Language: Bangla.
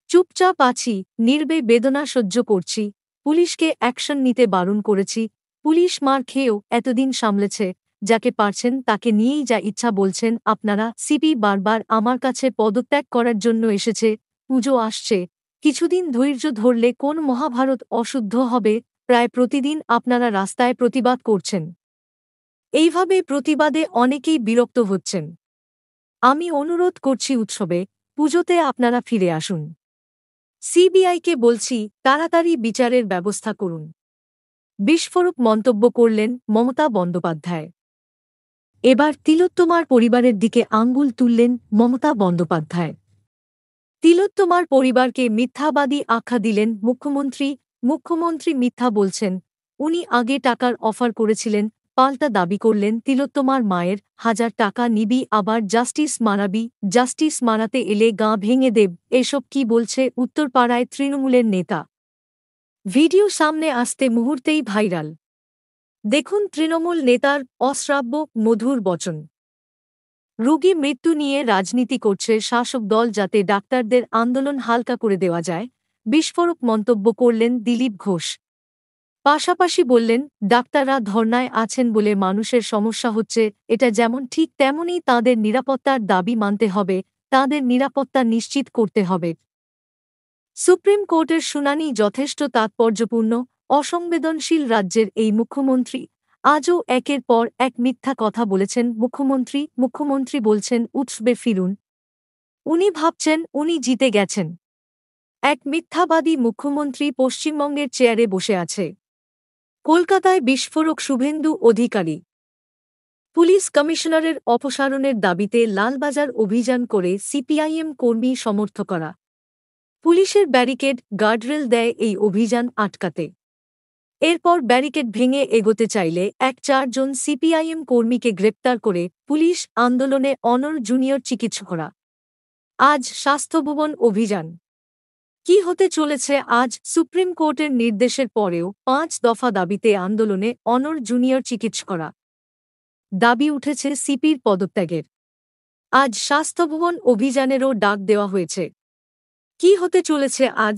চুপচাপ আছি, নির্বে বেদনা সহ্য করছি, পুলিশকে অ্যাকশন নিতে বারণ করেছি, পুলিশ মার খেয়েও এতদিন সামলেছে, যাকে পারছেন তাকে নিয়েই যা ইচ্ছা বলছেন আপনারা। সিপি বারবার আমার কাছে পদত্যাগ করার জন্য এসেছে, পুজো আসছে, কিছুদিন ধৈর্য ধরলে কোন মহাভারত অশুদ্ধ হবে। প্রায় প্রতিদিন আপনারা রাস্তায় প্রতিবাদ করছেন। এইভাবে প্রতিবাদে অনেকেই বিরক্ত হচ্ছেন। আমি অনুরোধ করছি উৎসবে, পুজোতে আপনারা ফিরে আসুন। সিবিআইকে বলছি তাড়াতাড়ি বিচারের ব্যবস্থা করুন। বিস্ফোরক মন্তব্য করলেন মমতা বন্দ্যোপাধ্যায়। এবার তিলোত্তমার পরিবারের দিকে আঙ্গুল তুললেন মমতা বন্দ্যোপাধ্যায়। তিলোত্তমার পরিবারকে মিথ্যাবাদী আখ্যা দিলেন মুখ্যমন্ত্রী। মুখ্যমন্ত্রী মিথ্যা বলছেন, উনি আগে টাকার অফার করেছিলেন, পাল্টা দাবি করলেন তিলোত্তমার মায়ের, 1000 টাকা নিবি আবার জাস্টিস মারাবি, জাস্টিস মারাতে এলে গা ভেঙে দেব। এসব কি বলছে উত্তরপাড়ায় তৃণমূলের নেতা। ভিডিও সামনে আসতে মুহূর্তেই ভাইরাল। দেখুন তৃণমূল নেতার অশ্রাব্য মধুর বচন। রোগী মৃত্যু নিয়ে রাজনীতি করছে শাসক দল যাতে ডাক্তারদের আন্দোলন হালকা করে দেওয়া যায়, বিস্ফোরক মন্তব্য করলেন দিলীপ ঘোষ। পাশাপাশি বললেন, ডাক্তাররা ধর্নায় আছেন বলে মানুষের সমস্যা হচ্ছে, এটা যেমন ঠিক তেমনই তাঁদের নিরাপত্তার দাবি মানতে হবে, তাঁদের নিরাপত্তা নিশ্চিত করতে হবে। সুপ্রিম কোর্টের শুনানি যথেষ্ট তাৎপর্যপূর্ণ। অসংবেদনশীল রাজ্যের এই মুখ্যমন্ত্রী আজও একের পর এক মিথ্যা কথা বলেছেন। মুখ্যমন্ত্রী বলছেন উৎসবে ফিরুন। উনি ভাবছেন উনি জিতে গেছেন। এক মিথ্যাবাদী মুখ্যমন্ত্রী পশ্চিমবঙ্গের চেয়ারে বসে আছে। কলকাতায় বিস্ফোরক শুভেন্দু অধিকারী। পুলিশ কমিশনারের অপসারণের দাবিতে লালবাজার অভিযান করে সিপিআইএম কর্মী সমর্থকরা। পুলিশের ব্যারিকেড গার্ডরেল দেয় এই অভিযান আটকাতে। এরপর ব্যারিকেড ভেঙে এগোতে চাইলে 1-4 জন সিপিআইএম কর্মীকে গ্রেপ্তার করে পুলিশ। আন্দোলনে অনর জুনিয়র চিকিৎসকরা। আজ স্বাস্থ্যভবন অভিযান। কি হতে চলেছে আজ? সুপ্রিম কোর্টের নির্দেশের পরেও 5 দফা দাবিতে আন্দোলনে অনর জুনিয়র চিকিৎসকরা। দাবি উঠেছে সিপির পদত্যাগের। আজ স্বাস্থ্যভবন অভিযানেরও ডাক দেওয়া হয়েছে। কি হতে চলেছে আজ?